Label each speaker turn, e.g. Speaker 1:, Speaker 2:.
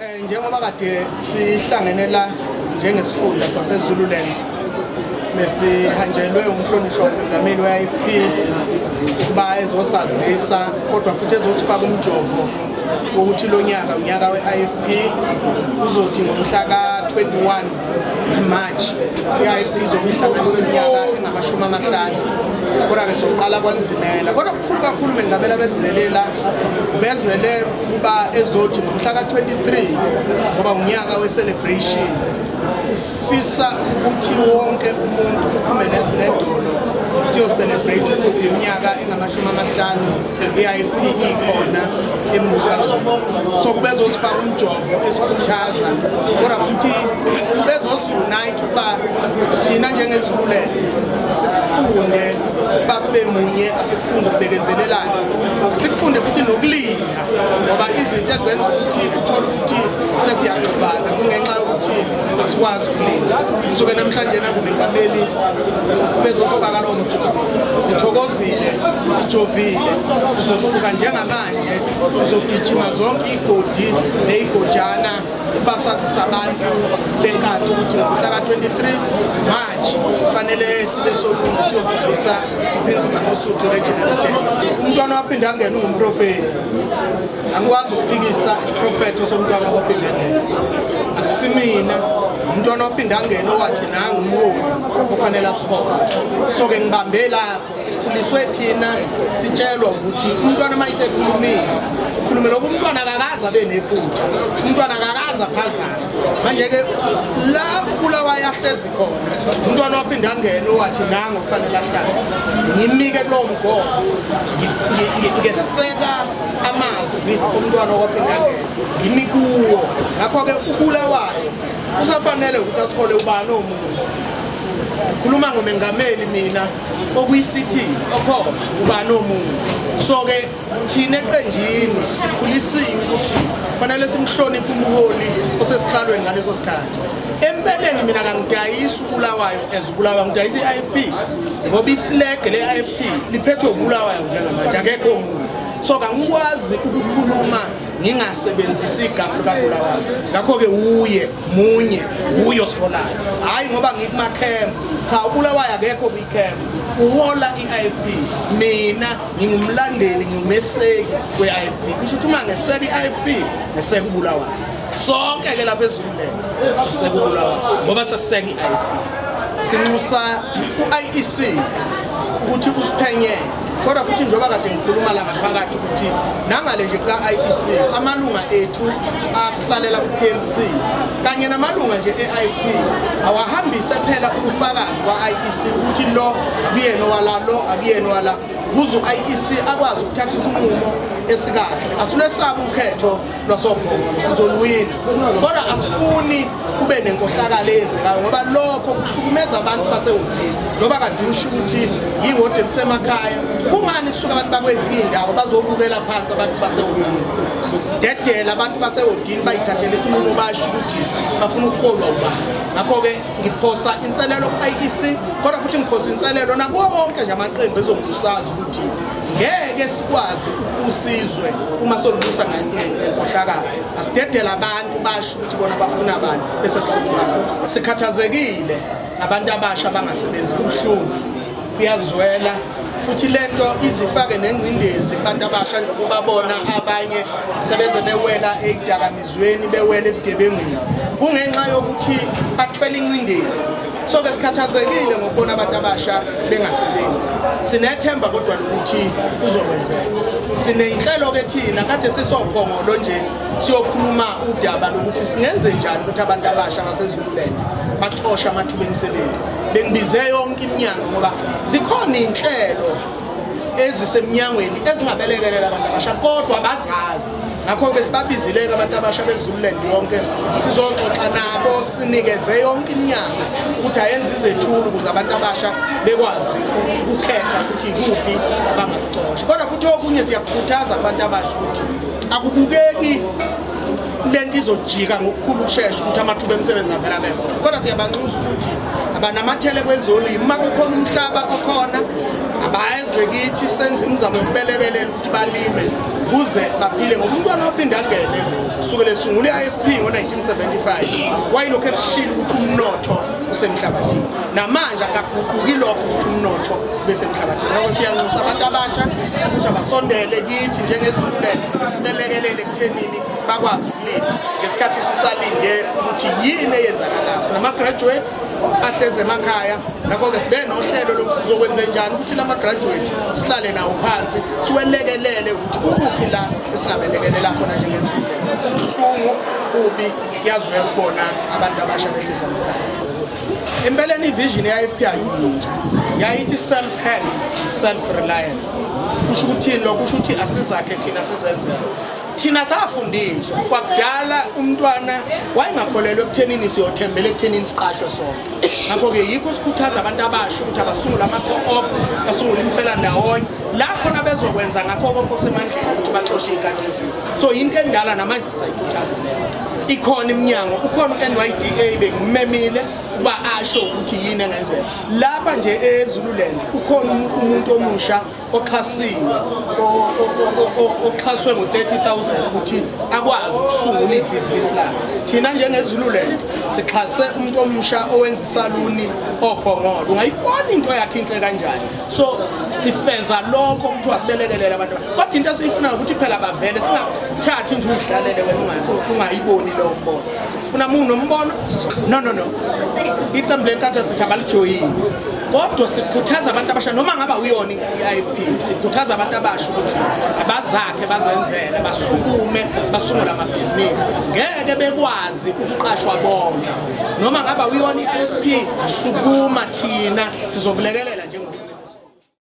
Speaker 1: Njengoba kade sihlangene la njengesifunda saseZululand mesihanjelwe umhlonishwa umongameli we-IFP ukuba ezosazisa kodwa futhi ezosifaka umjovo ukuthi lo nyaka unyaka we-IFP uzothi ngomhla ka-21 March i-IFP izobihlanganisa iminyaka engama-50 kodwa-ke soqala kwanzimela kodwa kukhulu kakhulu mengamela bezelela bezele ukuba ezothi ngomhla ka-23 ngoba unyaka we-celebration ufisa ukuthi wonke umuntu uphume nesinedolo siyo-celebrate ukuthi iminyaka engama-50 i-IFP ikhona embusazweni. So kubezosifaka umjovo esikhuthaza kodwa futhi bezos-unite ukuba thina njengeZululand asikufunde ukuba sibe munye, asikufunde ukubekezelelana, asikufunde futhi nokulinda ngoba izinto ezenza ukuthi uthole ukuthi sesiyaxubana kungenxa yokuthi asikwazi ukulinda. So-ke namhlanje nakumengameli bezosifaka lowo mjovo, sithokozile, sijovile, sizosuka njengamanje sizogijima zonke igodi neyigojana basazisa abantu benkatho ukuthi ngomhla ka-23 March kufanele sibe solunga siyogcwalisa uPrince Mangosuthu Regional Stadium. Umntwana waphinde angene ungumprofethi, angikwazi ukuphikisa isiprofetho somntwana waphinde angene, akusimina. Umntwana waphinde angene owathi nangumwoki kufanele asihola. So-ke ngibambe lapho sikhuliswe thina sitshelwa ukuthi umntwana mayisekhulumile ukhulume lokho umntwana akakaze abe nephutha, umntwana akakaze aphazame. Manje-ke la Bulawayo yahlezi khona umntwana waphinde angene owathi nangu kufanele ahlale, ngimike kulowo mgomo ngeseka amazwi omntwana waphinde angene ngimi kuwo. Ngakho-ke uBulawayo usafanele ukuthi asihole ubani omunye. Khuluma ngomengameli mina okuyisithi okhona ubani omunye. So-ke thina eqenjini sikhulisiwe ukuthi kufanele simhloniphe umholi osesihlalweni ngaleso sikhathi. Empeleni mina kangidayisi uBulawayo as uBulawayo, ngidayisa i-IFP ngoba iflag le-IFP liphethwe uBulawayo njengamanje, akekho omunye. So kangikwazi ukukhuluma ngingasebenzisi igama likaBulawayo. Ngakho-ke uye munye uyo siholayo, hayi ngoba ngikumakhembu. Cha, uBulawayo akekho kwikhembu, uhola i-IFP. Mina ngingumlandeli, ngingumeseki we-IFP. Kusho ukuthi uma ngeseka i-IFP ngeseka uBulawayo. Sonke-ke lapha eZululand siseka uBulawayo ngoba sesiseka i-IFP. Sinxusa u-IEC ukuthi usiphenye kodwa futhi njengoba kade ngikhuluma la ngaphakathi ukuthi nangale nje ka-IEC amalunga ethu asihlalela ku-PLC kanye namalunga nje e-IFP awahambise phela ubufakazi kwa-IEC ukuthi lo akuyena wala, lo akuyena wala, kuze u-IEC akwazi ukuthatha isinqumo esikahle. Asilwesaba ukhetho lwasokhongo, sizoluwina, kodwa asifuni kube nenkohlakalo eyenzekayo ngoba lokho kuhlukumeza abantu basewodini. Njengoba kade usho ukuthi yiwodi elisemakhaya, kungani kusuka abantu bakwezinye indawo bazobukela phansi abantu basewodini? Asidedela abantu basewodini bayithathele isinqumo basho ukuthi bafuna ukuholwa ubani. Ngakho-ke ngiphosa inselelo ku-IEC kodwa futhi ngiphosa inselelo nakuwo wonke nje amaqembu ezombusazwe ukuthi ngeke sikwazi usizwe uma solubusa ngenkohlakalo. Asidedela abantu basho ukuthi bona bafuna abantu bese sihlukana. Sikhathazekile abantu abasha bangasebenzi, kubuhlungu, kuyazwela futhi lento izifake nengcindezi abantu abasha njengoba babona abanye sebeze bewela ezidakamizweni, bewela ebugebengwini kungenxa yokuthi bathwele incindezi. So-ke sikhathazekile ngokubona abantu abasha bengasebenzi. Sinethemba kodwa lokuthi kuzokwenzeka. Sineyinhlelo-ke thina kade sisophongolo nje siyokhuluma udaba lokuthi singenze njani ukuthi abantu abasha baseZululand baxoshe amathuba emisebenzi. Bengibize yonke iminyango ngoba zikhona iy'nhlelo ezisemnyangweni ezingabelekelela abantu abasha kodwa abazazi. Ngakho-ke sibabizile-ke abantu abasha beZululand yonke sizoxoxa nabo, sinikeze yonke iminyango ukuthi ayenze izethulo ukuze abantu abasha bekwazi ukukhetha ukuthi ikuphi abangakuxosha. Kodwa futhi okunye siyakukhuthaza abantu abasha ukuthi akubukeki lento izojika ngokukhulu ukushesha ukuthi amathuba emisebenzi avela abekho, kodwa siyabanxusa ukuthi abanamathele kwezolimo uma kukhona umhlaba okhona abayenze kithi senze imizamo yokubelekelela ukuthi balime ukuze baphile ngoba umntwana waphinde angene kusukela esungula i-IFP ngo-1975 wayilokhu eshila ukuthi umnotho usemhlabathini namanje akaguquki lokho ukuthi umnotho besemhlabathini ngakho siyanxusa abantu abasha ukuthi abasondele kithi njengezululele sibelekelele ekuthenini bakwazi ukulima ngesikhathi sisalinde ukuthi yini eyenzakalayo sinama-graduates ahleze emakhaya ngakho-ke sibe nohlelo lokuthi sizokwenze njani ukuthi lama-graduate sihlale nawo phansi siwelekelele ukuthi kukuphi la esingabelekelela khona njengezululele kubuhlungu kubi kuyazwela ukubona abantu abasha behlezi emakhaya. Impeleni ivision ye-IFP ayintsha yayithi self-help self-reliance kusho ukuthini lokho kusho ukuthi asizakhe thina sizenzele thina safundiswa kwakudala umntwana wayengakholelwa ekuthenini siyothembela ekuthenini siqashwe sonke ngakho-ke yikho sikhuthaza abantu abasha ukuthi abasungule ama-co-op basungule imfelandawonye la khona bezokwenza ngakho konke okusemandleni ukuthi baxoshe iy'kati ezinto so yinto endala namanje sisayikhuthaza leyo ikhona iminyango ukhona u-NYDA bengimemile uba asho ukuthi yini engenzeka lapha nje eZululand ukhona umuntu omusha oxhasiwe oxhaswe ngo-30,000 ukuthi akwazi ukusungula ibhizinisi lakhe thina njengezululand sixhase umuntu omusha owenza isaluni ophongolo ungayibona into yakhe inhle kanjani so sifeza lokho kuthiwa sibelekelela abantu kodwa into esiyifunayo ukuthi phela bavele singathathi nje uyidlalele wena ungayiboni lowo mbono sifuna unombono no iqembu lenkatha sithi abalijoyini kodwa sikhuthaza abantu abasha noma ngaba uyona i-IFP sikhuthaza abantu abasha ukuthi abazakhe bazenzele basukume basungule amabhizinisi ngeke bekwazi ukuqashwa bonke noma ngaba uyona i-IFP sukuma thina sizokulekelela